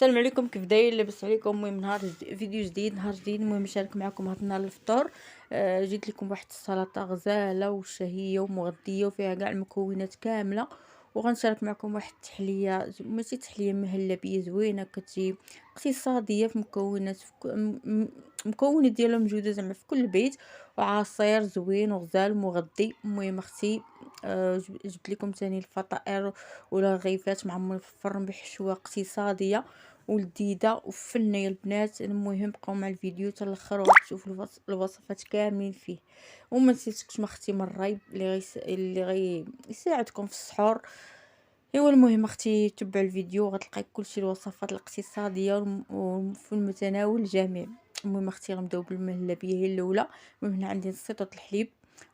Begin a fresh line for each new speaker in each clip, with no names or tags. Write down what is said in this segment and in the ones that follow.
السلام عليكم، كيف داير؟ لاباس عليكم؟ المهم فيديو جديد، نهار جديد. المهم نشارك معكم هذا النهار الفطور. جيت لكم واحد السلطه غزاله وشهيه ومغذيه وفيها كاع المكونات كامله. وغنشارك معكم واحد التحليه، ماشي تحليه مهلبيه زوينه، كتجي اقتصاديه في مكونات، مكونات ديالها موجوده زعما في كل بيت، وعصير زوين وغزال ومغذي. المهم اختي جبت لكم تاني الفطائر ولا رغيفات معمرين في الفرن بحشوه اقتصاديه ولذيذه وفنه يا البنات. المهم بقاو مع الفيديو حتى الاخر وغتشوفوا الوصفات كاملين فيه. وما نسيتكش ما اختي من الرايب اللي غي يساعدكم في السحور. ايوا المهم اختي تبع الفيديو غتلقاي كلشي الوصفات الاقتصاديه وفي المتناول الجميع. المهم اختي غنبداو بالمهلبيه هي الاولى. المهم هنا عندي نص لتر الحليب،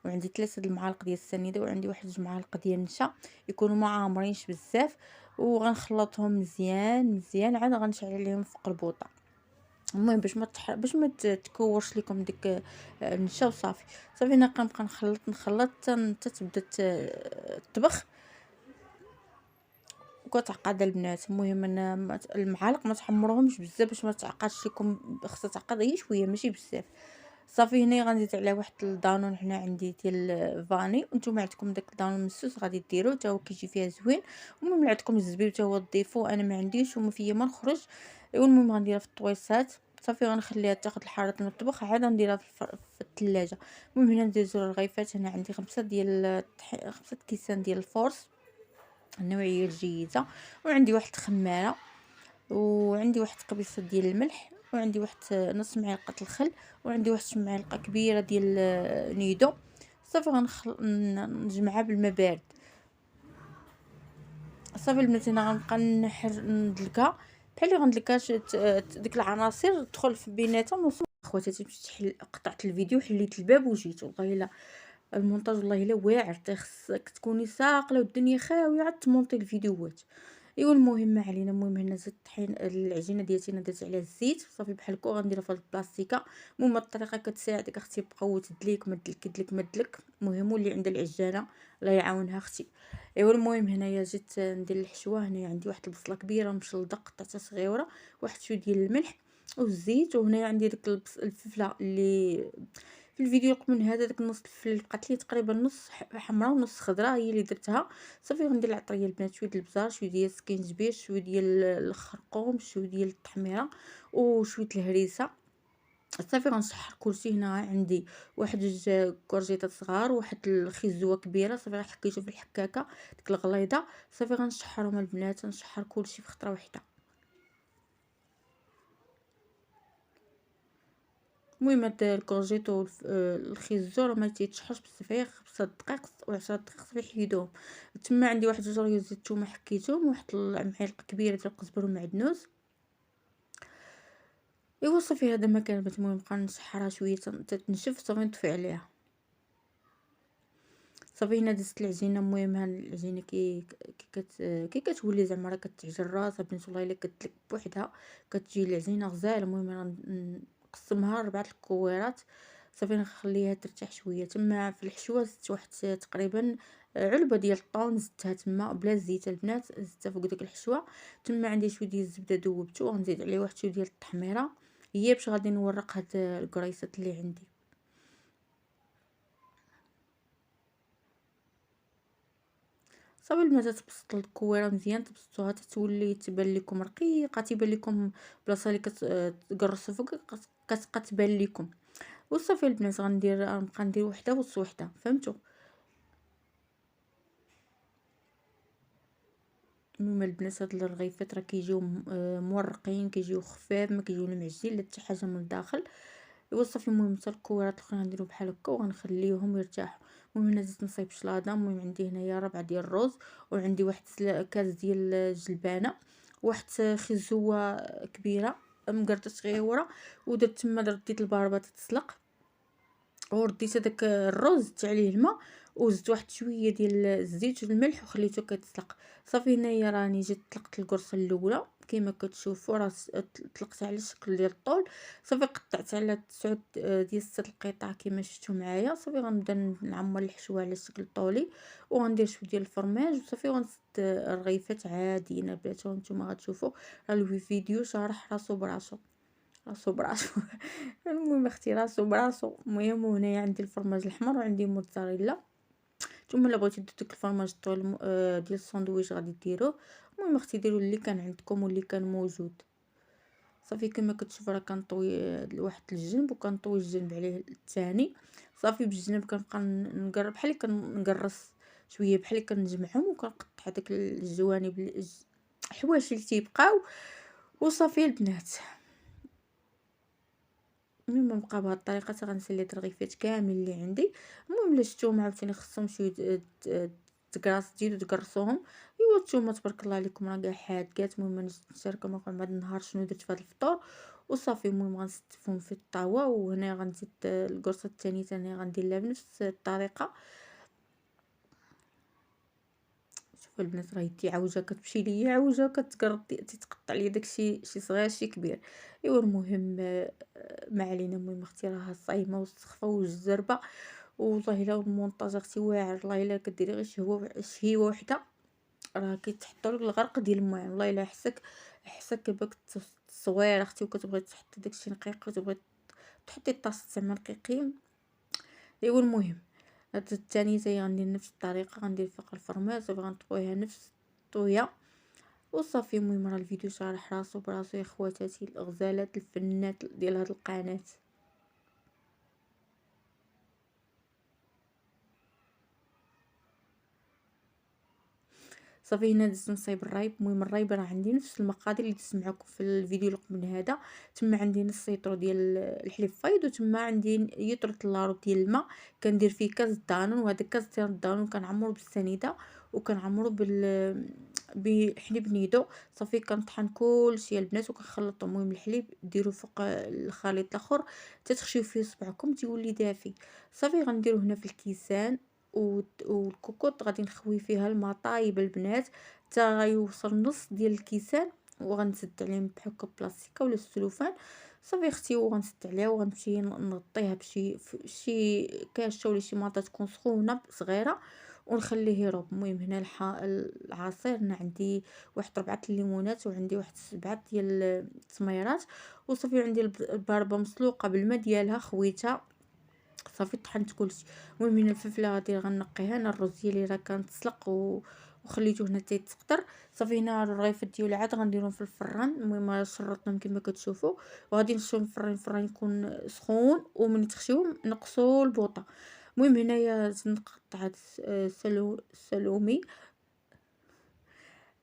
وعندي 3 المعالق ديال السنيده، وعندي واحد 2 معالق ديال النشا يكونوا ما عامرينش بزاف. وغنخلطهم مزيان مزيان، عاد غنشعل عليهم في قلبوطه. المهم باش ما تكورش لكم ديك النشا وصافي. صافي انا كنبقى نخلط حتى تبدا تطبخ وكتعقد البنات. المهم انا المعالق ما تحمروهمش بزاف باش ما تعقدش لكم، خصها تعقد غير شويه ماشي بزاف. صافي هنا غنزيد عليها واحد الدانون، هنا عندي ديال فاني، وانتم عندكم داك الدانون مسوس غادي ديروه حتى هو كيجي فيها زوين. المهم عندكم الزبيب حتى هو تضيفوه، انا ما عنديش وما فيا ما نخرج. المهم غنديرها في الطويصات. صافي غنخليها تاخد الحراره المطبخ، عاد نديرها في الثلاجه. المهم هنا ندير الرغيفات، هنا عندي 5 كيسان ديال الفورس النوعيه الجيده، وعندي واحد الخماره، وعندي واحد قبيصه ديال الملح، وعندي واحد نص معلقه الخل، وعندي واحد معلقه كبيره ديال نيدو. صافي نجمعها بالماء بارد. صافي البنات هنا غنبقى ندلكها بحال اللي غندلكها ديك العناصر تدخل في بيناتهم. اخواتاتي مشيت قطعت الفيديو، حليت الباب وجيت. والله الا المونتاج والله الا واعر، خصك تكوني ساقله والدنيا خاويه عاد تمونطي الفيديوهات. ايوا المهم ما علينا. المهم هنا زدت طحين العجينه ديالتي، انا درت عليها الزيت صافي بحال هكا، غنديرها في البلاستيكه. المهم الطريقه كتساعدك اختي بقوه تدليك مدلك. المهم واللي عند العجانه الله يعاونها اختي. ايوا المهم هنايا جيت ندير الحشوه. هنايا عندي واحد البصله كبيره مشلده قطعتها صغيره، واحد شويه ديال الملح والزيت. وهنايا عندي ديك الفلفله اللي في الفيديو قبل من هذا، داك النص الفلفل اللي بقات لي تقريبا نص حمراء ونص خضراء هي اللي درتها. صافي غندير العطريه البنات، شويه ديال البزار، شويه ديال السكينجبير، شويه ديال الخرقوم، شويه ديال التحميره، وشويه الهريسه. صافي غنشحر كلشي. هنا عندي واحد 2 كورجيطات صغار، واحد الخيزوه كبيره. صافي حكيتو في الحكاكه ديك الغليظه. صافي غنشحرهم البنات، نشحر كلشي في خطره واحده. المهم هاد الكورجيط والخيزو راه ما تيتشحرش بزاف، غير 5 دقائق و10 دقائق صافي حيدوهم. تما عندي واحد 2 ريوز ديال الثومه حكيتهم، واحد المعلقه كبيره ديال القزبر والمعدنوس. ايوا صافي هذا ما كان بات. المهم نبقى نشحرها شويه تنشف صافي نطفي عليها. صافي هنا دزت العجينه. المهم ها العجينه كي كتولي زعما راه كتعجن راسها بنت والله الا كتلك بوحدها كتجي العجينه غزاله. المهم نقسمها 4 الكويرات. صافي نخليها ترتاح شويه. تما في الحشوه زدت واحد تقريبا علبه ديال الطون، زدتها تما بلا زيت البنات، زدتها فوق ديك الحشوه. تما عندي شويه ديال الزبده ذوبته، وغنزيد عليه واحد شويه ديال التحميره، هي باش غادي نورق هاد الكريسات اللي عندي. صافي البنات تبسط الكويره مزيان، تبسطوها تتولي تبان لكم رقيقه، تيبان لكم بلاصه اللي كتقرصوا فوق كتبقى تبان لكم. وصافي البنات غنبقى ندير وحده وحده، فهمتوا؟ المهم البنات هاد الرغيفات راه كيجيو مورقين، كيجيو خفاف، ما كيجيو معجين لا حتى حاجه من الداخل. ايوا صافي المهم حتى الكويرات الاخرين غنديرو بحال هكا وغنخليوهم يرتاحوا. المهم هنا زدت نصايب شلاضه. المهم عندي هنايا 4 ديال الرز، وعندي واحد كاس ديال الجلبانه، واحد خزوه كبيره مقرطه صغيره، ودرت تما رديت الباربه تتسلق، ورديت هذاك الرز زدت عليه الماء، وزدت واحد شويه ديال الزيت والملح وخليته كيتسلق. صافي هنايا راني جيت طلقت القرصه الاولى، كيما كتشوفوا راه طلقت على الشكل ديال الطول. صافي قطعت على 9 ديال 6 القطع كيما شفتوا معايا. صافي غنبدا نعمر الحشوه على شكل طولي، وغندير شويه ديال الفرماج وصافي غنسد الرغيفات عاديين البنات. وانتم غتشوفوا راه الفيديو شارح راسو براسو، راسو براسو. المهم اختي راسو براسو. المهم هنايا عندي الفرماج الاحمر وعندي موتزاريلا. نتوما الا بغيتو ديروا داك الفرماج الطويل ديال الساندويتش غادي ديروه. المهم اختي ديروا اللي كان عندكم واللي كان موجود. صافي كما كتشوفوا راه كنطوي واحد الجنب وكنطوي الجنب عليه الثاني. صافي بالجنب كنبقى نقرب بحال كنقرص شويه بحال كنجمعهم وكنقطع داك الجوانب الحوايج اللي تيبقاو وصافي البنات. المهم نبقى بهاد الطريقه حتى غنسالي هاد الرغيفات كامل اللي عندي. المهم الا شفتوهم عاوتاني خصهم شويه تكراس تزيدو تقرصوهم. ايوا نتوما تبارك الله عليكم راه كاع حادقات. المهم نشارك معكم بعد النهار شنو درت في هذا الفطور وصافي. المهم غنستفهم في الطاوه، وهنا غنزيد القرصه الثانيه ثاني غندير لها بنفس الطريقه. شوفوا البنات راه يدي عوجه كتمشي ليا عوجه كتقرط تتقطع ليا داكشي شي صغير شي كبير. ايوا المهم ما علينا. المهم اختي راه صايمه والسخفه والجربه والله الا المونطاج اختي واعر. والله الا كديري غير شهيوه وحده راه كيتحطوا لك الغرق ديال الماء. والله الا حسك باك الصوير اختي وكتبغي تحطي داكشي نقيق وتبغي تحطي طاس زعما رقيقين. ايوا المهم هاد الثاني تاهي غندير نفس الطريقه. غندير فوق الفرماج صافي غنطويها نفس الطويه وصافي. المهم راه الفيديو شارح راسو براسو يا خواتاتي الغزالات الفنات ديال هاد القناه. صافي هنا دزت نصايب الرايب. المهم الرايب راه عندي نفس المقادير اللي دزت معكم في الفيديو اللي قبل هذا. تما عندي نص لتر ديال الحليب فايض، وتما عندي لتر لارو ديال الماء. كندير فيه كاس دانون، وهذا كاس ديال الدانون كنعمرو بالسنيده وكنعمرو بحليب نيدو. صافي كنطحن كلشي البنات وكنخلطو. المهم الحليب ديرو فوق الخليط الاخر تتخشيو فيه صبعكم تيولي دافي. صافي غنديرو هنا في الكيسان والكوكوط غادي نخوي فيها الماء طايب البنات حتى غيوصل نص ديال الكيسان، وغنسد عليه بحكه بلاستيكه ولا السلوفان. صافي اختي وغنسد عليها وغنمشي نغطيها شي كاشه ولا شي ماطه تكون سخونه صغيره ونخليه يروب. المهم هنا العصير هنا عندي واحد 4 الليمونات وعندي واحد 7 ديال التميرات وصافي عندي الباربه مسلوقه بالماء ديالها خويتها. صافي طحنت كلشي. المهم هنا الفلفله غادي غنقيها. انا الرز ديالي راه كان تسلق وخليته هنا تيتقطر. صافي هنا الرغيفات ديالي عاد غنديرهم في الفران. المهم شرطناهم كما كتشوفوا وغادي نشوفهم في الفران يكون سخون، ومن تخشيوهم نقصوا البوطه. المهم هنايا نقطع هاد السلومي.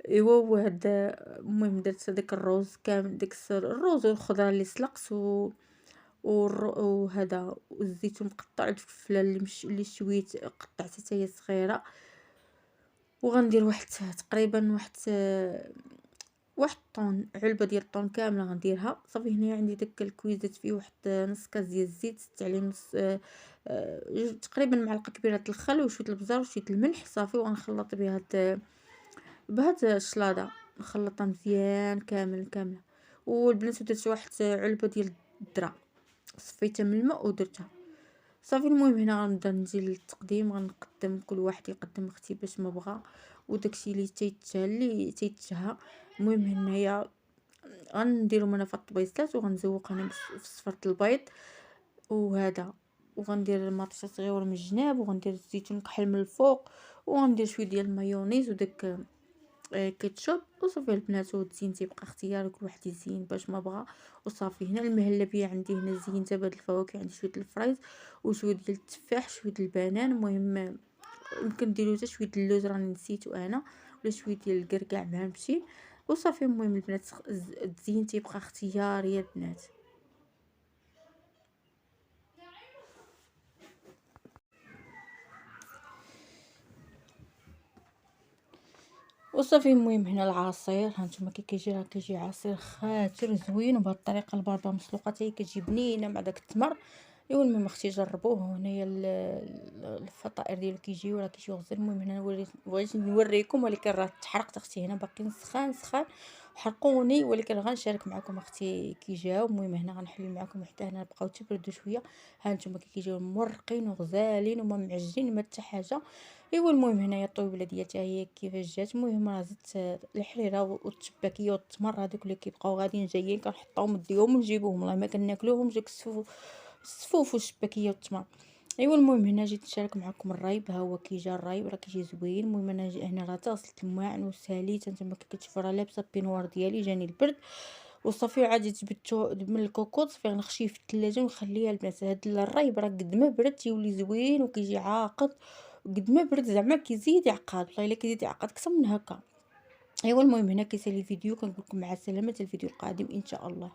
ايوا وهاد المهم درت داك الروز كامل داك الروز والخضره اللي سلقت وهذا والزيتون مقطع الفلفله اللي شويت قطعتها حتى هي صغيره. وغندير واحد تقريبا واحد طون علبه ديال الطون كامله غنديرها. صافي هنا عندي داك الكويزات فيه واحد نص كاس ديال الزيت زدت عليه نص تقريبا معلقه كبيره د الخل وشويه البزار وشويه الملح. صافي وغنخلط بهاد الشلاضه نخلطها مزيان كامله. والبنات درت واحد علبه ديال الذره صفيتها من الماء ودرتها. صافي المهم هنا غنبدا نجي للتقديم. غنقدم كل واحد يقدم اختي باش ما بغى وداكشي اللي تيتشهى. المهم هنايا غنديرهم انا في الطبيصات وغنزوق انا في صفرة البيض وهذا. وغندير المطيشه صغيور من الجناب وغندير الزيتون كحل من الفوق وغندير شويه ديال المايونيز وداك كيتشوب. وصافي البنات والتزيين تيبقى اختيار كل واحد يزين باش ما بغى. وصافي هنا المهلبيه عندي هنا زينتها بهاد الفواكه. عندي شويه الفريز وشويه ديال التفاح شويه البنان. المهم يمكن ديروا حتى شويه اللوز راني نسيتو انا ولا شويه ديال الكركاع مهرمشين. وصافي المهم البنات التزيين تيبقى اختياري البنات. وصافي المهم هنا العصير هانتوما كيجي عصير خاطر زوين وبهاد الطريقه البابا مسلوقه حتى هي كتجي بنينه مع داك التمر. ايوا المهم اختي جربوه. هنايا الفطائر ديالو كيجيو غزال. المهم هنا بغيت نوريكم ولكن راه تحرقت اختي هنا باقي سخان. وحرقوني، ولكن غنشارك معكم اختي كي جاو. المهم هنا غنحل معكم حتى هنا بقاو تبردوا شويه. ها نتوما كي كيجيو مرقين وغزالين وما معجنين ما حتى حاجه. ايوا المهم هنايا الطويبله ديال حتى هي كيفاش جات. المهم راه زدت الحريره والتباكيه والتمر هذوك اللي كيبقاو غاديين جايين كنحطهم نديهم ونجيبوهم، والله ما كناكلوهم ديك السفوف والشباكيه والتمر. ايوا المهم هنا جيت نشارك معكم الرايب. ها هو كي جا الرايب راه كيجي زوين. المهم انا هنا راه غسلت الماعن وساليت. نتوما كي كتشوفوا راه لابسه بينوار ديالي جاني البرد وصافي عادي جبدتو من الكوكوط صافي غنخشيه في الثلاجه ونخليه البنات. هاد الرايب راه قد ما برد تيولي زوين وكيجي عاقد، قد ما برد زعما كيزيد يعقد، والله الا كيزيد يعقد اكثر من هكا. ايوا المهم هنا كيسالي الفيديو، كنقول لكم مع السلامه، الفيديو القادم ان شاء الله.